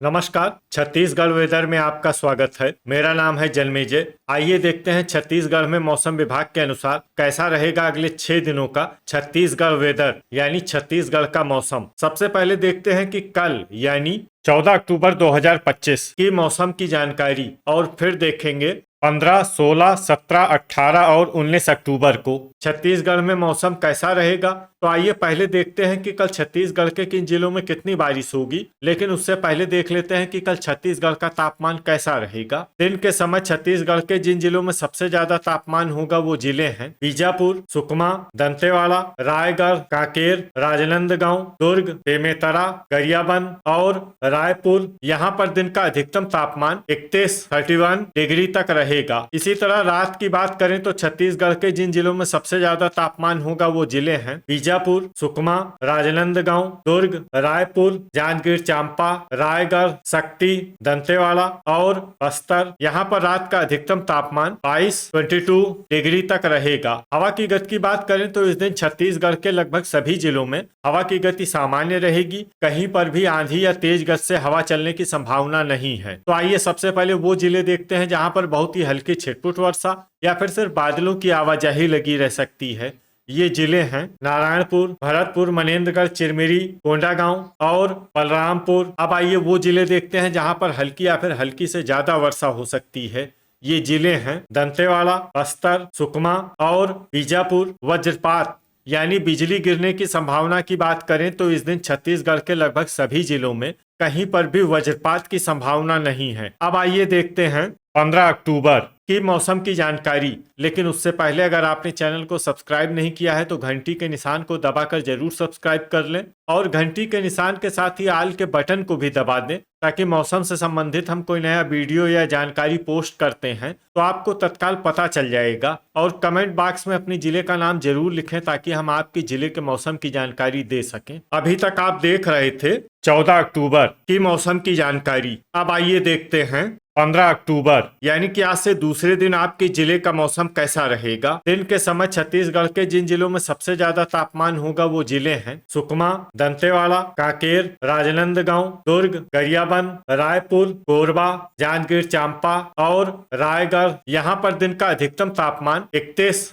नमस्कार। छत्तीसगढ़ वेदर में आपका स्वागत है। मेरा नाम है जन्मेजय। आइए देखते हैं छत्तीसगढ़ में मौसम विभाग के अनुसार कैसा रहेगा अगले 6 दिनों का छत्तीसगढ़ वेदर यानी छत्तीसगढ़ का मौसम। सबसे पहले देखते हैं कि कल यानी 14 अक्टूबर 2025 की मौसम की जानकारी और फिर देखेंगे 15, 16, 17, 18 और 19 अक्टूबर को छत्तीसगढ़ में मौसम कैसा रहेगा। तो आइए पहले देखते हैं कि कल छत्तीसगढ़ के किन जिलों में कितनी बारिश होगी। लेकिन उससे पहले देख लेते हैं कि कल छत्तीसगढ़ का तापमान कैसा रहेगा। दिन के समय छत्तीसगढ़ के जिन जिलों में सबसे ज्यादा तापमान होगा वो जिले हैं बीजापुर, सुकमा, दंतेवाड़ा, रायगढ़, कांकेर, राजनांदगांव, दुर्ग, बेमेतरा, गरियाबंद और रायपुर। यहाँ पर दिन का अधिकतम तापमान 31 डिग्री तक रहेगा। इसी तरह रात की बात करें तो छत्तीसगढ़ के जिन जिलों में सबसे ज्यादा तापमान होगा वो जिले हैं बीजापुर, सुकमा, राजनांदगांव, दुर्ग, रायपुर, जांजगीर चांपा, रायगढ़, शक्ति, दंतेवाड़ा और बस्तर। यहाँ पर रात का अधिकतम तापमान 22 डिग्री तक रहेगा। हवा की गति की बात करें तो इस दिन छत्तीसगढ़ के लगभग सभी जिलों में हवा की गति सामान्य रहेगी। कहीं पर भी आंधी या तेज गति से हवा चलने की संभावना नहीं है। तो आइए सबसे पहले वो जिले देखते हैं जहाँ पर बहुत ही हल्की छिटपुट वर्षा या फिर सिर्फ बादलों की आवाजाही लगी रह सकती है। ये जिले हैं नारायणपुर, भरतपुर, मनेन्द्रगढ़, चिरमिरी, कोंडागांव और बलरामपुर। अब आइए वो जिले देखते हैं जहां पर हल्की या फिर हल्की से ज्यादा वर्षा हो सकती है। ये जिले हैं दंतेवाड़ा, बस्तर, सुकमा और बीजापुर। वज्रपात यानी बिजली गिरने की संभावना की बात करें तो इस दिन छत्तीसगढ़ के लगभग सभी जिलों में कहीं पर भी वज्रपात की संभावना नहीं है। अब आइए देखते हैं 15 अक्टूबर की मौसम की जानकारी। लेकिन उससे पहले अगर आपने चैनल को सब्सक्राइब नहीं किया है तो घंटी के निशान को दबाकर जरूर सब्सक्राइब कर लें और घंटी के निशान के साथ ही आल के बटन को भी दबा दें ताकि मौसम से संबंधित हम कोई नया वीडियो या जानकारी पोस्ट करते हैं तो आपको तत्काल पता चल जाएगा। और कमेंट बॉक्स में अपने जिले का नाम जरूर लिखें ताकि हम आपके जिले के मौसम की जानकारी दे सकें। अभी तक आप देख रहे थे 14 अक्टूबर की मौसम की जानकारी। अब आइए देखते हैं 15 अक्टूबर यानी कि आज से दूसरे दिन आपके जिले का मौसम कैसा रहेगा। दिन के समय छत्तीसगढ़ के जिन जिलों में सबसे ज्यादा तापमान होगा वो जिले हैं सुकमा, दंतेवाड़ा, कांकेर, राजनांदगांव, दुर्ग, गरियाबंद, रायपुर, कोरबा, जांजगीर चांपा और रायगढ़। यहाँ पर दिन का अधिकतम तापमान 31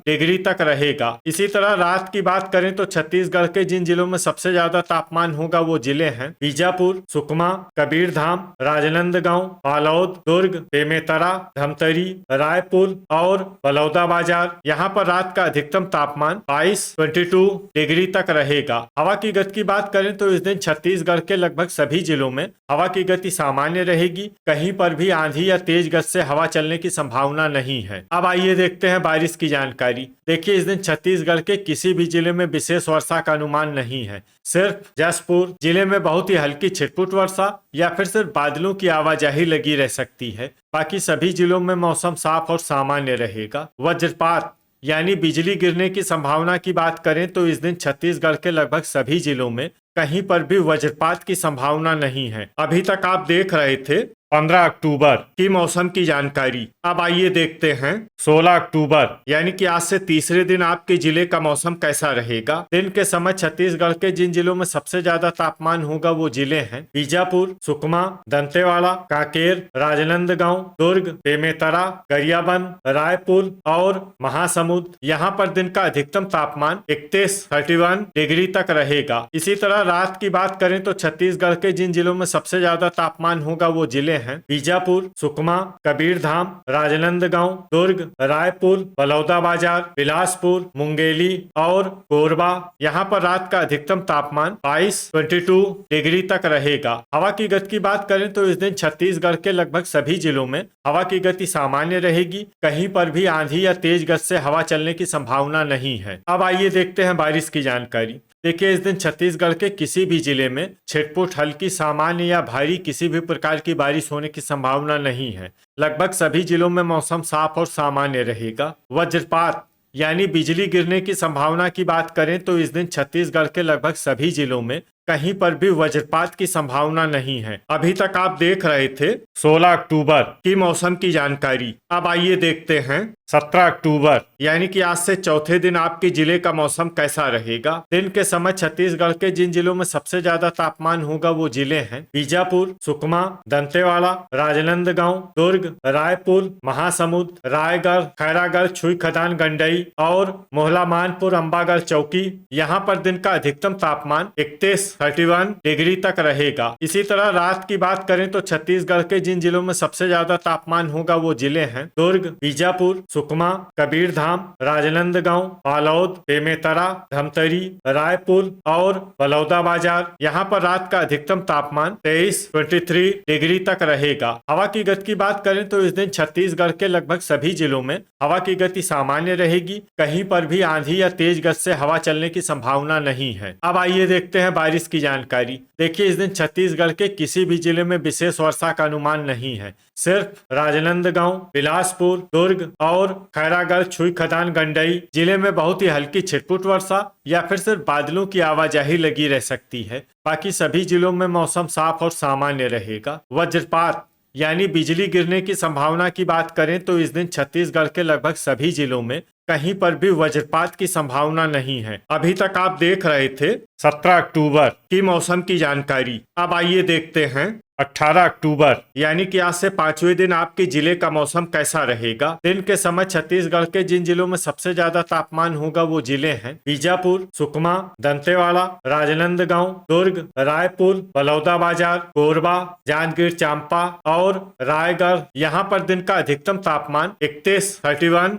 डिग्री तक रहेगा। इसी तरह रात की बात करें तो छत्तीसगढ़ के जिन जिलों में सबसे ज्यादा तापमान होगा वो जिले हैं बीजापुर, सुकमा, कबीरधाम, राजनांदगांव, बालोद, दुर्ग, बेमेतरा, धमतरी, रायपुर और बलौदाबाजार। यहाँ पर रात का अधिकतम तापमान 22 डिग्री तक रहेगा। हवा की गति की बात करें तो इस दिन छत्तीसगढ़ के लगभग सभी जिलों में हवा की गति सामान्य रहेगी। कहीं पर भी आंधी या तेज गति से हवा चलने की संभावना नहीं है। अब आइए देखते हैं बारिश की जानकारी। देखिए इस दिन छत्तीसगढ़ के किसी भी जिले में विशेष वर्षा का अनुमान नहीं है। सिर्फ जसपुर जिले में बहुत ही हल्की छिटपुट वर्षा या फिर सिर्फ बादलों की आवाजाही लगी रह सकती है। बाकी सभी जिलों में मौसम साफ और सामान्य रहेगा। वज्रपात यानी बिजली गिरने की संभावना की बात करें तो इस दिन छत्तीसगढ़ के लगभग सभी जिलों में कहीं पर भी वज्रपात की संभावना नहीं है। अभी तक आप देख रहे थे 15 अक्टूबर की मौसम की जानकारी। अब आइए देखते हैं 16 अक्टूबर यानी कि आज से तीसरे दिन आपके जिले का मौसम कैसा रहेगा। दिन के समय छत्तीसगढ़ के जिन जिलों में सबसे ज्यादा तापमान होगा वो जिले हैं बीजापुर, सुकमा, दंतेवाड़ा, कांकेर, राजनांदगांव, दुर्ग, बेमेतरा, गरियाबंद, रायपुर और महासमुंद। यहाँ पर दिन का अधिकतम तापमान 31 डिग्री तक रहेगा। इसी तरह रात की बात करें तो छत्तीसगढ़ के जिन जिलों में सबसे ज्यादा तापमान होगा वो जिले हैं बीजापुर, सुकमा, कबीरधाम, राजनांदगांव, दुर्ग, रायपुर, बलौदाबाजार, बिलासपुर, मुंगेली और कोरबा। यहाँ पर रात का अधिकतम तापमान 22 डिग्री तक रहेगा। हवा की गति की बात करें तो इस दिन छत्तीसगढ़ के लगभग सभी जिलों में हवा की गति सामान्य रहेगी। कहीं पर भी आंधी या तेज गति से हवा चलने की संभावना नहीं है। अब आइए देखते हैं बारिश की जानकारी। देखिए इस दिन छत्तीसगढ़ के किसी भी जिले में छिटपुट, हल्की, सामान्य या भारी किसी भी प्रकार की बारिश होने की संभावना नहीं है। लगभग सभी जिलों में मौसम साफ और सामान्य रहेगा। वज्रपात यानी बिजली गिरने की संभावना की बात करें तो इस दिन छत्तीसगढ़ के लगभग सभी जिलों में कहीं पर भी वज्रपात की संभावना नहीं है। अभी तक आप देख रहे थे 16 अक्टूबर की मौसम की जानकारी। अब आइए देखते हैं 17 अक्टूबर यानी कि आज से चौथे दिन आपके जिले का मौसम कैसा रहेगा। दिन के समय छत्तीसगढ़ के जिन जिलों में सबसे ज्यादा तापमान होगा वो जिले हैं बीजापुर, सुकमा, दंतेवाड़ा, राजनांदगांव, दुर्ग, रायपुर, महासमुंद, रायगढ़, खैरागढ़, छुईखदान, गंडई और मोहला मानपुर, अंबागढ़, चौकी। यहाँ पर दिन का अधिकतम तापमान 31 डिग्री तक रहेगा। इसी तरह रात की बात करें तो छत्तीसगढ़ के जिन जिलों में सबसे ज्यादा तापमान होगा वो जिले हैं दुर्ग, बीजापुर, सुकमा, कबीरधाम, राजनांदगांव, बालोद, बेमेतरा, धमतरी, रायपुर और बलौदाबाजार। यहाँ पर रात का अधिकतम तापमान 23 डिग्री तक रहेगा। हवा की गति की बात करें तो इस दिन छत्तीसगढ़ के लगभग सभी जिलों में हवा की गति सामान्य रहेगी। कहीं पर भी आंधी या तेज गति से हवा चलने की संभावना नहीं है। अब आइए देखते हैं बारिश की जानकारी। देखिए, इस दिन छत्तीसगढ़ के किसी भी जिले में विशेष वर्षा का अनुमान नहीं है। सिर्फ राजनांदगांव, बिलासपुर, दुर्ग और खैरागढ़, छुईखदान, गंडई जिले में बहुत ही हल्की छिटपुट वर्षा या फिर सिर्फ बादलों की आवाजाही लगी रह सकती है। बाकी सभी जिलों में मौसम साफ और सामान्य रहेगा। वज्रपात यानी बिजली गिरने की संभावना की बात करें तो इस दिन छत्तीसगढ़ के लगभग सभी जिलों में कहीं पर भी वज्रपात की संभावना नहीं है। अभी तक आप देख रहे थे 17 अक्टूबर की मौसम की जानकारी। अब आइए देखते हैं 18 अक्टूबर यानी कि आज से 5वें दिन आपके जिले का मौसम कैसा रहेगा। दिन के समय छत्तीसगढ़ के जिन जिलों में सबसे ज्यादा तापमान होगा वो जिले हैं बीजापुर, सुकमा, दंतेवाड़ा, राजनांदगांव, दुर्ग, रायपुर, बलौदाबाजार, कोरबा, जांजगीर चांपा और रायगढ़। यहाँ पर दिन का अधिकतम तापमान 31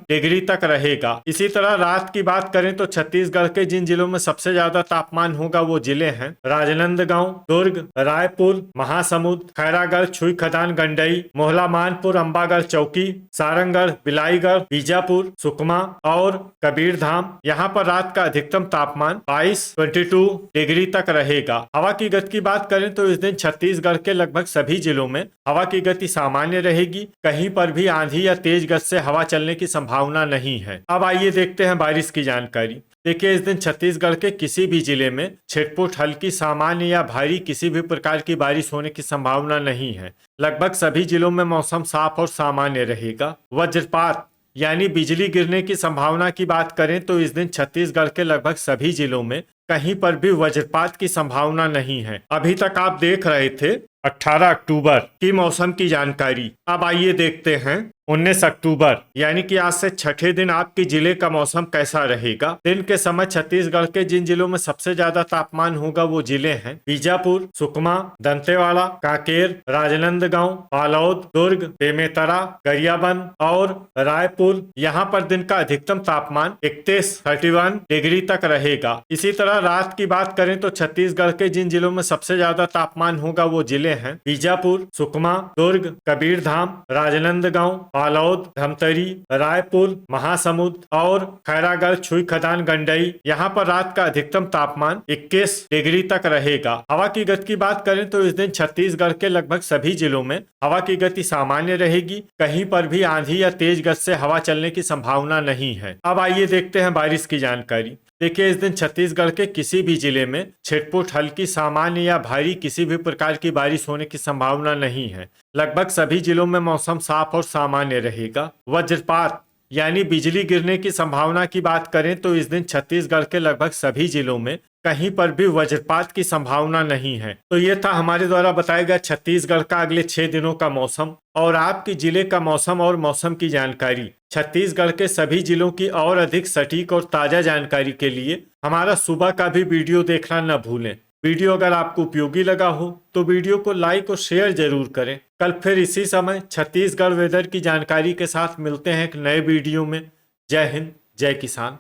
डिग्री तक रहेगा। इसी तरह रात की बात करें तो छत्तीसगढ़ के जिन जिलों में सबसे ज्यादा तापमान होगा वो जिले हैं राजनांदगांव, दुर्ग, रायपुर, महासमुंद, खैरागढ़, छुईखदान, गंडई, मोहला मानपुर, अंबागढ़, चौकी, सारंगढ़, बिलाईगढ़, बीजापुर, सुकमा और कबीरधाम। यहाँ पर रात का अधिकतम तापमान 22 डिग्री तक रहेगा। हवा की गति की बात करें तो इस दिन छत्तीसगढ़ के लगभग सभी जिलों में हवा की गति सामान्य रहेगी। कहीं पर भी आंधी या तेज गति से हवा चलने की संभावना नहीं है। अब आइए देखते हैं बारिश की जानकारी। देखिए, इस दिन छत्तीसगढ़ के किसी भी जिले में छिटपुट, हल्की, सामान्य या भारी किसी भी प्रकार की बारिश होने की संभावना नहीं है। लगभग सभी जिलों में मौसम साफ और सामान्य रहेगा। वज्रपात यानी बिजली गिरने की संभावना की बात करें तो इस दिन छत्तीसगढ़ के लगभग सभी जिलों में कहीं पर भी वज्रपात की संभावना नहीं है। अभी तक आप देख रहे थे 18 अक्टूबर की मौसम की जानकारी। अब आइए देखते हैं 19 अक्टूबर यानी कि आज से छठे दिन आपके जिले का मौसम कैसा रहेगा। दिन के समय छत्तीसगढ़ के जिन जिलों में सबसे ज्यादा तापमान होगा वो जिले हैं बीजापुर, सुकमा, दंतेवाड़ा, कांकेर, राजनांदगांव, बालोद, दुर्ग, बेमेतरा, गरियाबंद और रायपुर। यहाँ पर दिन का अधिकतम तापमान 31 डिग्री तक रहेगा। इसी तरह रात की बात करें तो छत्तीसगढ़ के जिन जिलों में सबसे ज्यादा तापमान होगा वो जिले हैं बीजापुर, सुकमा, दुर्ग, कबीरधाम, राजनांदगांव, बालोद, धमतरी, रायपुर, महासमुंद और खैरागढ़, छुईखदान, गंडई। यहाँ पर रात का अधिकतम तापमान 21 डिग्री तक रहेगा। हवा की गति की बात करें तो इस दिन छत्तीसगढ़ के लगभग सभी जिलों में हवा की गति सामान्य रहेगी। कहीं पर भी आंधी या तेज गति से हवा चलने की संभावना नहीं है। अब आइए देखते हैं बारिश की जानकारी। देखिए, इस दिन छत्तीसगढ़ के किसी भी जिले में छिटपुट, हल्की, सामान्य या भारी किसी भी प्रकार की बारिश होने की संभावना नहीं है। लगभग सभी जिलों में मौसम साफ और सामान्य रहेगा। वज्रपात यानी बिजली गिरने की संभावना की बात करें तो इस दिन छत्तीसगढ़ के लगभग सभी जिलों में कहीं पर भी वज्रपात की संभावना नहीं है। तो ये था हमारे द्वारा बताया गया छत्तीसगढ़ का अगले 6 दिनों का मौसम और आपके जिले का मौसम और मौसम की जानकारी। छत्तीसगढ़ के सभी जिलों की और अधिक सटीक और ताजा जानकारी के लिए हमारा सुबह का भी वीडियो देखना न भूलें। वीडियो अगर आपको उपयोगी लगा हो तो वीडियो को लाइक और शेयर जरूर करें। कल फिर इसी समय छत्तीसगढ़ वेदर की जानकारी के साथ मिलते हैं एक नए वीडियो में। जय हिंद, जय किसान।